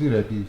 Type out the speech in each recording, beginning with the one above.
tí ready.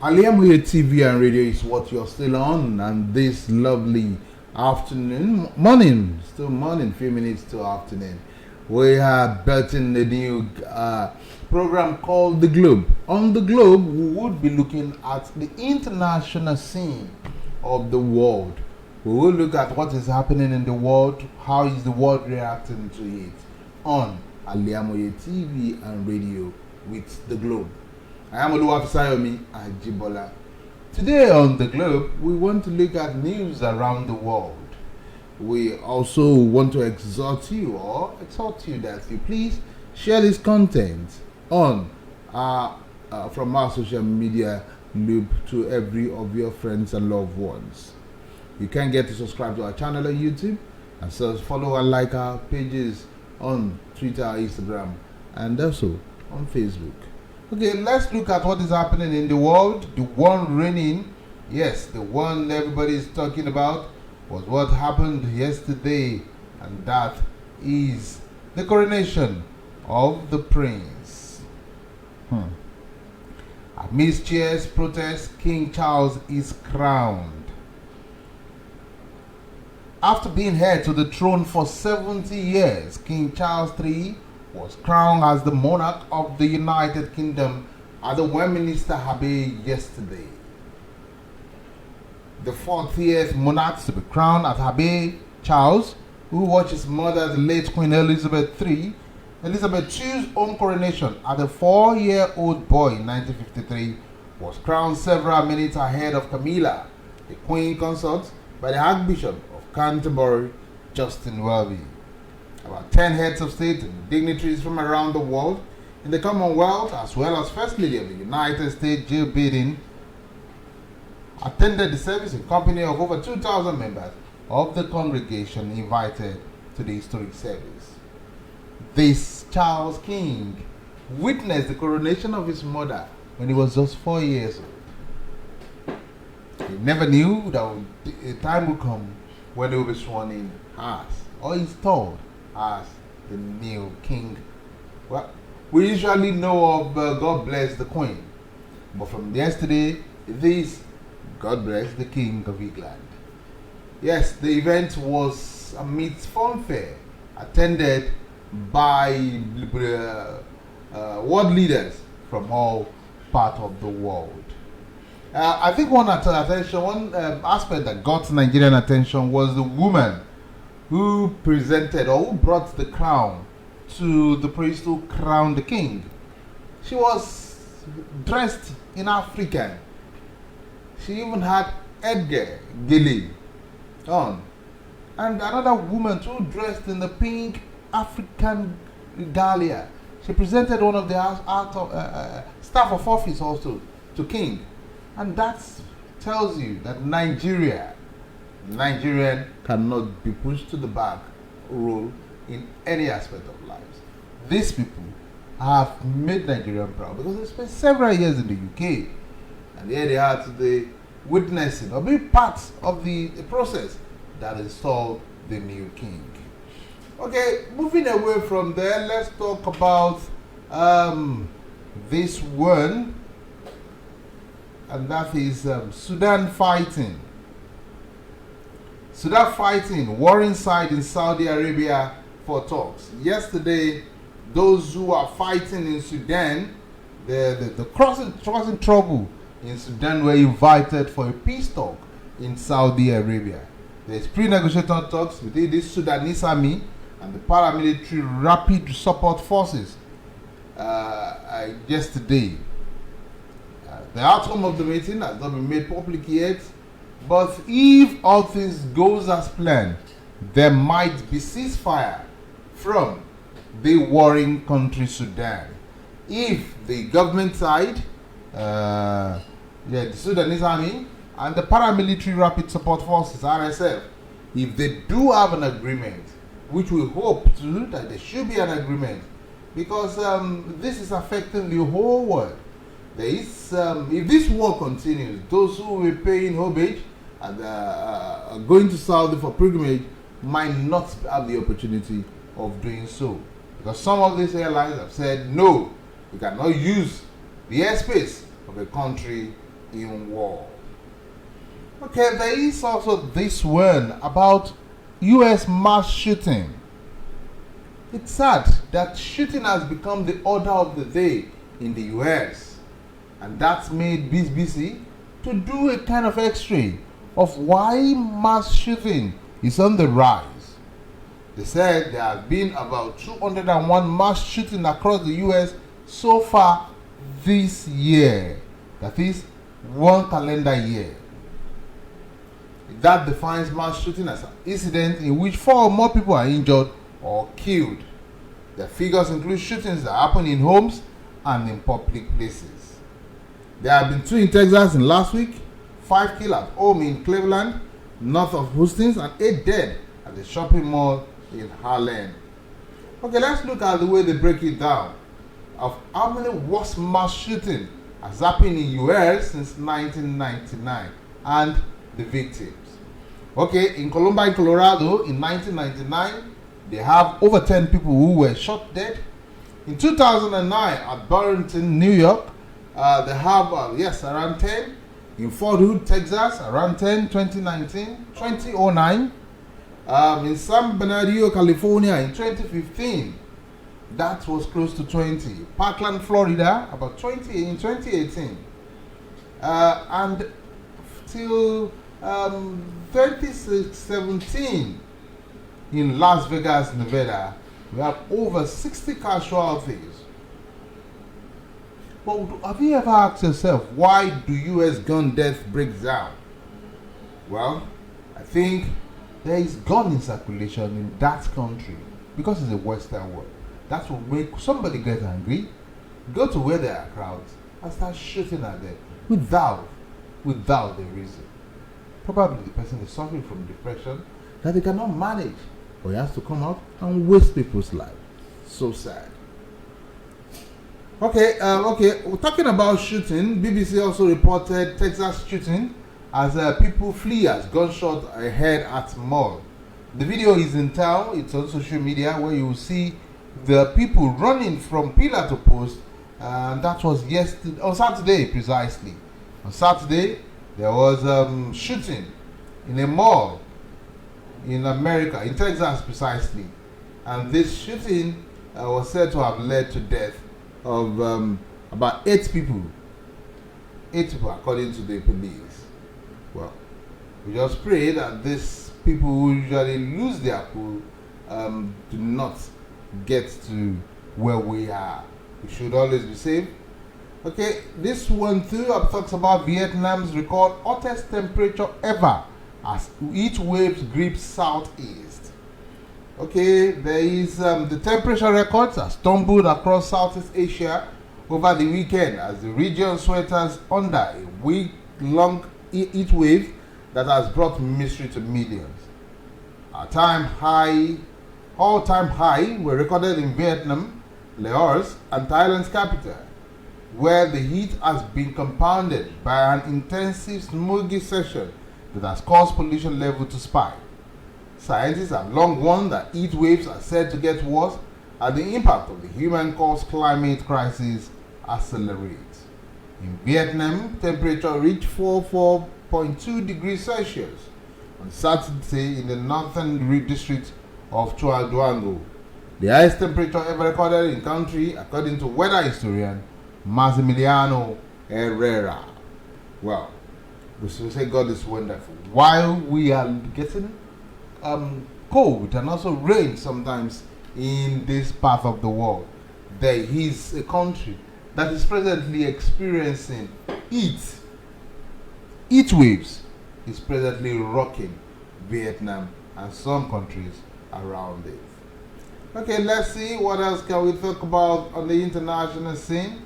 Aliamuye TV and radio is what you're still on, and this lovely morning, few minutes to afternoon, we are building a new program called The Globe. On The Globe, we would be looking at the international scene of the world. We will look at what is happening in the world, how is the world reacting to it, on Aliamuye TV and radio with The Globe. I am Oluwafisayomi Ajibola. Today on The Globe, we want to look at news around the world. We also want to exhort you that you please share this content on from our social media loop to every of your friends and loved ones. You can get to subscribe to our channel on YouTube, and so follow and like our pages on Twitter, Instagram, and also on Facebook. Okay, let's look at what is happening in the world. The one reigning, yes, the one everybody is talking about was what happened yesterday, and that is the coronation of the prince. Amidst cheers, protests, King Charles is crowned. After being heir to the throne for 70 years, King Charles III was crowned as the monarch of the United Kingdom at the Westminster Abbey yesterday. The 40th monarch to be crowned at Abbey, Charles, who watched his mother, the late Queen Elizabeth II's own coronation as a 4-year-old boy in 1953, was crowned several minutes ahead of Camilla, the Queen consort, by the Archbishop of Canterbury, Justin Welby. About 10 heads of state and dignitaries from around the world in the Commonwealth, as well as First Lady of the United States, Jill Biden, attended the service in company of over 2,000 members of the congregation invited to the historic service. This Charles King witnessed the coronation of his mother when he was just 4 years old. He never knew that a time would come when he would be sworn in as, or installed as, the new king. Well, we usually know of God bless the Queen, but from yesterday, this God bless the King of England. Yes, the event was amidst fanfare, attended by world leaders from all parts of the world. I think one aspect that got Nigerian attention was the woman who presented or who brought the crown to the priest who crowned the king. She was dressed in African. She even had Edgar Gilly on. And another woman too, dressed in the pink African regalia. She presented one of the staff of office also to king. And that tells you that Nigerian cannot be pushed to the back role in any aspect of life. These people have made Nigeria proud because they spent several years in the UK, and here they are today witnessing or being part of the process that installed the new king. Okay, moving away from there, let's talk about this one, and that is Sudan fighting. Sudan fighting, warring side in Saudi Arabia for talks. Yesterday, those who are fighting in Sudan, the crossing trouble in Sudan were invited for a peace talk in Saudi Arabia. There's pre-negotiated talks between this Sudanese army and the paramilitary rapid support forces yesterday. The outcome of the meeting has not been made public yet, but if all things goes as planned, there might be ceasefire from the warring country Sudan. If the government side, the Sudanese army and the paramilitary rapid support forces (RSF), if they do have an agreement, which we hope to, that there should be an agreement, because this is affecting the whole world. There is, if this war continues, those who will be paying homage and going to Saudi for pilgrimage might not have the opportunity of doing so, because some of these airlines have said no, we cannot use the airspace of a country in war. Okay, there is also this one about U.S. mass shooting. It's sad that shooting has become the order of the day in the U.S. and that's made BBC to do a kind of x-ray of why mass shooting is on the rise. They said there have been about 201 mass shootings across the U.S. so far this year. That is one calendar year. That defines mass shooting as an incident in which 4 or more people are injured or killed. The figures include shootings that happen in homes and in public places. There have been 2 in Texas in last week, 5 killed at home in Cleveland, north of Houston, and 8 dead at the shopping mall in Harlem. Okay, let's look at the way they break it down of how many worst mass shooting has happened in US since 1999 and the victims. Okay, in Columbine, Colorado in 1999, they have over 10 people who were shot dead. In 2009 at Burlington, New York, they have around 10. In Fort Hood, Texas, around 10, 2019, 2009. In San Bernardino, California in 2015, that was close to 20. Parkland, Florida, about 20 in 2018. And till 2017 in Las Vegas, Nevada, we have over 60 casualties. But have you ever asked yourself, why do US gun death break down? Well, I think there is gun in circulation in that country because it's a Western world. That will make somebody get angry, go to where there are crowds, and start shooting at them without a reason. Probably the person is suffering from depression that they cannot manage, or he has to come out and waste people's lives. So sad. Okay, we're talking about shooting. BBC also reported Texas shooting as people flee as gunshot ahead at mall. The video is in town. It's on social media where you will see the people running from pillar to post. That was on Saturday precisely. On Saturday, there was shooting in a mall in America, in Texas precisely. And this shooting was said to have led to death of about 8 people. 8 people according to the police. Well, we just pray that these people who usually lose their cool do not get to where we are. We should always be safe. Okay, this one too talks about Vietnam's record hottest temperature ever as heat waves grip southeast. Okay, there is the temperature records have stumbled across Southeast Asia over the weekend as the region sweaters under a week-long heat wave that has brought misery to millions. All-time high were recorded in Vietnam, Laos, and Thailand's capital, where the heat has been compounded by an intensive smoggy session that has caused pollution level to spike. Scientists have long warned that heat waves are said to get worse as the impact of the human-caused climate crisis accelerate. In Vietnam, temperature reached 44.2 degrees Celsius on Saturday in the northern district of Chua Duango, the highest temperature ever recorded in the country, according to weather historian Massimiliano Herrera. Well, we should say God is wonderful. While we are getting cold and also rain sometimes in this part of the world, there is a country that is presently experiencing heat waves. Is presently rocking Vietnam and some countries around it. Okay, let's see what else can we talk about on the international scene.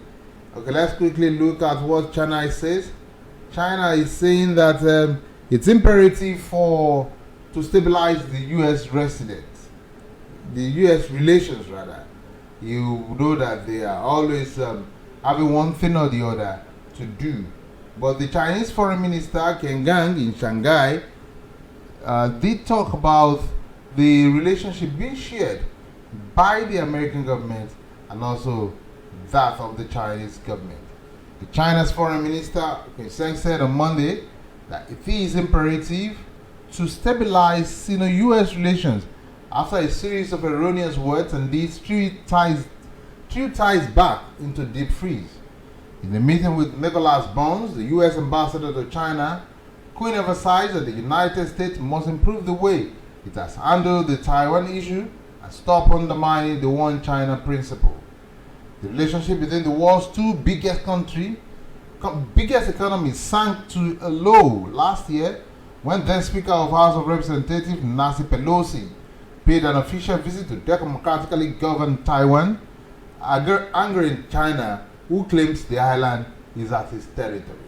Okay, let's quickly look at what China says. China is saying that it's imperative to stabilize the U.S. residents, the U.S. relations rather. You know that they are always having one thing or the other to do. But the Chinese Foreign Minister Ken Gang in Shanghai did talk about the relationship being shared by the American government and also that of the Chinese government. The China's Foreign Minister Ken Sheng said on Monday that it is imperative to stabilize U.S. relations after a series of erroneous words and these threw ties back into deep freeze. In a meeting with Nicholas Burns, the U.S. ambassador to China, Quinn emphasized that the United States must improve the way it has handled the Taiwan issue and stop undermining the One China principle. The relationship between the world's two biggest economies sank to a low last year when then Speaker of House of Representatives Nancy Pelosi paid an official visit to democratically governed Taiwan, angering China, who claims the island is at its territory.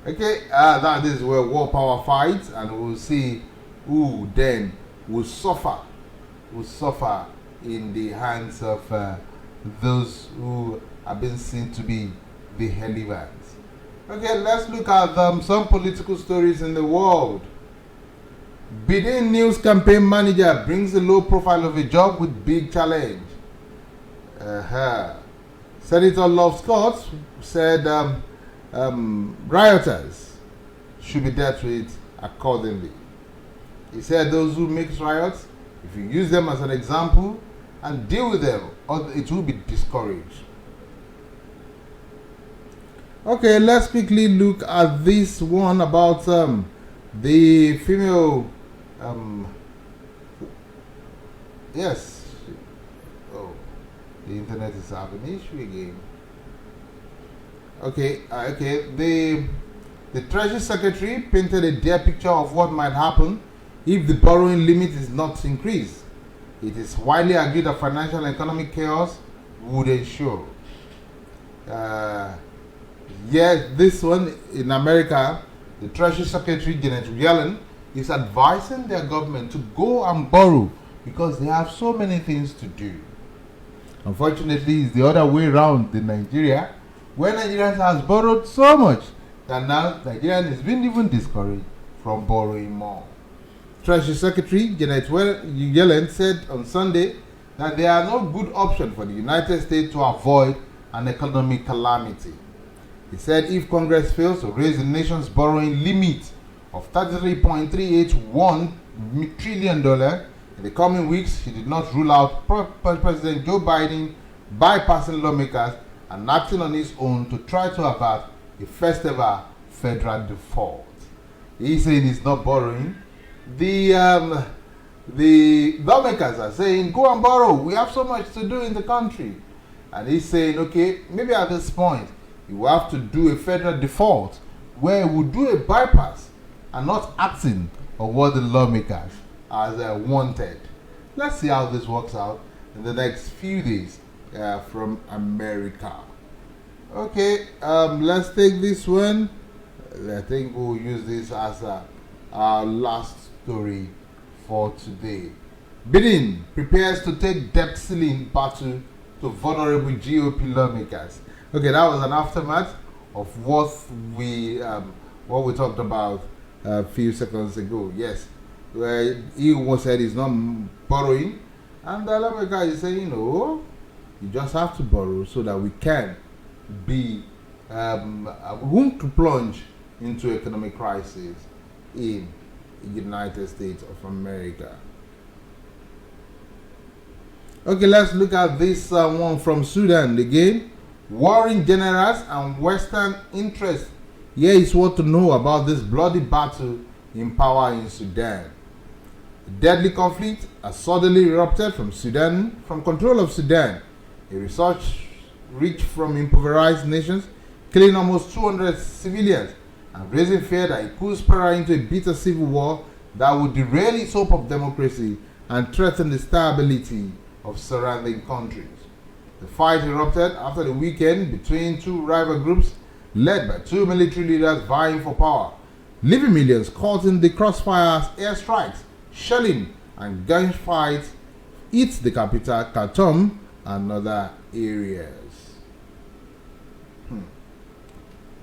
Okay, that is where war power fights, and we'll see who then will suffer in the hands of those who have been seen to be the Helivans. Okay, let's look at some political stories in the world. Biden news campaign manager brings a low profile of a job with big challenge. Senator Love Scott said rioters should be dealt with accordingly. He said those who make riots, if you use them as an example and deal with them, it will be discouraged. Okay, let's quickly look at this one about the female. Yes. Oh, the internet is having an issue again. Okay. The Treasury Secretary painted a dire picture of what might happen if the borrowing limit is not increased. It is widely agreed that financial and economic chaos would ensure. This one in America, the Treasury Secretary Janet Yellen is advising their government to go and borrow because they have so many things to do. Unfortunately, it's the other way around in Nigeria, where Nigeria has borrowed so much that now Nigeria is being even discouraged from borrowing more. Treasury Secretary Janet Yellen said on Sunday that there are no good options for the United States to avoid an economic calamity. He said if Congress fails to raise the nation's borrowing limit of $33.381 trillion in the coming weeks, he did not rule out President Joe Biden bypassing lawmakers and acting on his own to try to avert the first ever federal default. He's saying he's not borrowing. The lawmakers are saying, go and borrow. We have so much to do in the country. And he's saying, okay, maybe at this point, you will have to do a federal default where we do a bypass and not acting on what the lawmakers has wanted. Let's see how this works out in the next few days from America. Okay, let's take this one. I think we'll use this as our last story for today. Biden prepares to take debt ceiling battle to vulnerable GOP lawmakers. Okay, that was an aftermath of what we talked about a few seconds ago. Yes, where he said he's not borrowing, and the lawmaker is saying, no, You just have to borrow so that we can be room to plunge into economic crisis in the United States of America. Okay, let's look at this one from Sudan again. Warring generals and Western interests. Here is what to know about this bloody battle in power in Sudan. A deadly conflict has suddenly erupted from control of Sudan. A research reached from impoverished nations, killing almost 200 civilians and raising fear that it could spiral into a bitter civil war that would derail its hope of democracy and threaten the stability of surrounding countries. The fight erupted after the weekend between two rival groups led by two military leaders vying for power, leaving millions caught in the crossfires, airstrikes, shelling, and gunfights hit the capital, Khartoum, and other areas.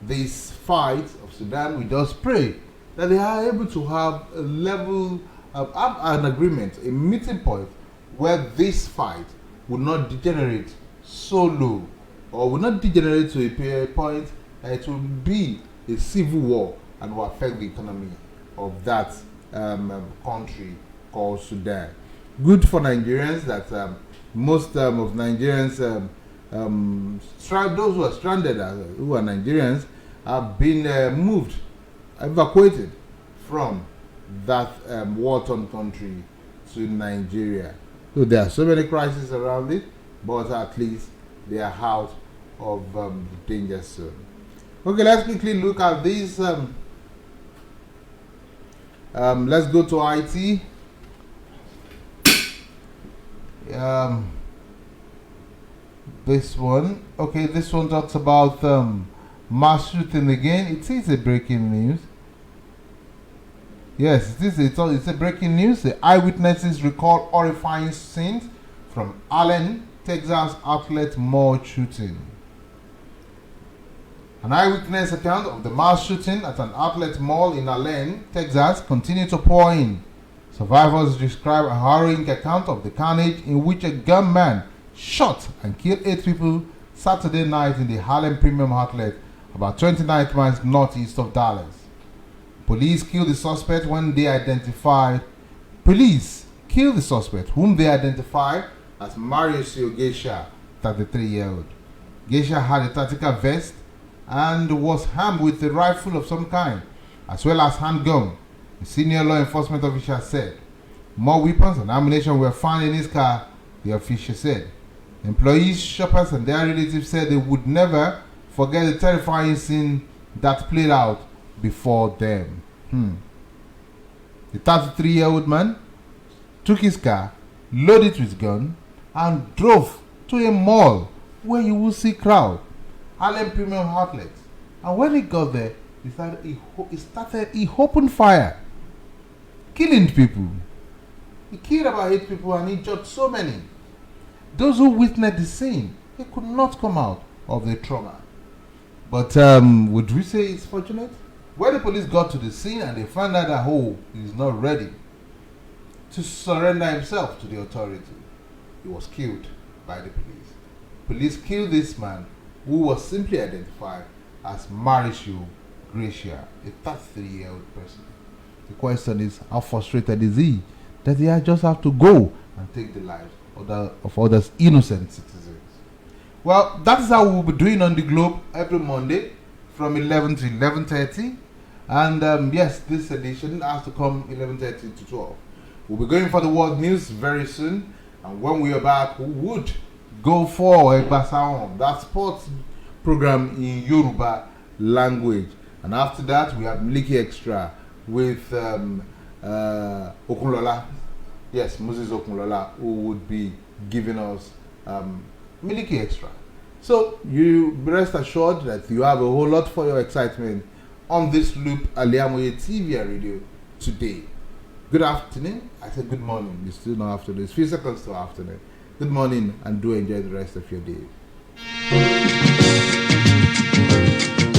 This fight of Sudan, we just pray that they are able to have a level, have an agreement, a meeting point where this fight will not degenerate so low, or will not degenerate to a point that it will be a civil war and will affect the economy of that country called Sudan. Good for Nigerians that most of Nigerians, those who are stranded, who are Nigerians, have been moved, evacuated from that war-torn country to Nigeria. So there are so many crises around it, but at least they are out of the danger zone. Okay, let's quickly look at these. Let's go to IT. This one. Okay, this one talks about mass shooting again. It is a breaking news. Yes, it's a breaking news. The eyewitnesses recall horrifying scenes from Allen, Texas outlet mall shooting. An eyewitness account of the mass shooting at an outlet mall in Allen, Texas, continued to pour in. Survivors describe a harrowing account of the carnage in which a gunman shot and killed 8 people Saturday night in the Harlem Premium Outlet, about 29 miles northeast of Dallas. Police killed the suspect, whom they identified as Mauricio Geisha, 33-year-old. Geisha had a tactical vest and was armed with a rifle of some kind, as well as handgun. A senior law enforcement official said. More weapons and ammunition were found in his car, the official said. Employees, shoppers, and their relatives said they would never forget the terrifying scene that played out before them. The 33-year-old man took his car, loaded it with gun, and drove to a mall where you will see crowd, Harlem Premium Outlet. And when he got there, he opened fire, killing people. He killed about 8 people and injured so many. Those who witnessed the scene, they could not come out of the trauma. But would we say it's fortunate? When the police got to the scene and they found out that he is not ready to surrender himself to the authority, he was killed by the police. Police killed this man who was simply identified as Mauricio Geisha, a 33-year-old person. The question is, how frustrated is he that he just have to go and take the lives of others innocent citizens? Well, that is how we'll be doing on the Globe every Monday from 11 to 11:30. And yes, this edition has to come 11:30 to 12. We'll be going for the world news very soon. And when we are back, we would go for Egbasaon, that sports program in Yoruba language. And after that, we have Miliki Extra with Okunlola. Yes, Moses Okunlola, who would be giving us Miliki Extra. So you rest assured that you have a whole lot for your excitement on this loop, Aliamoye TV and radio today. Good afternoon. I said good morning. It's still not afternoon. It's 3 seconds to afternoon. Good morning and do enjoy the rest of your day.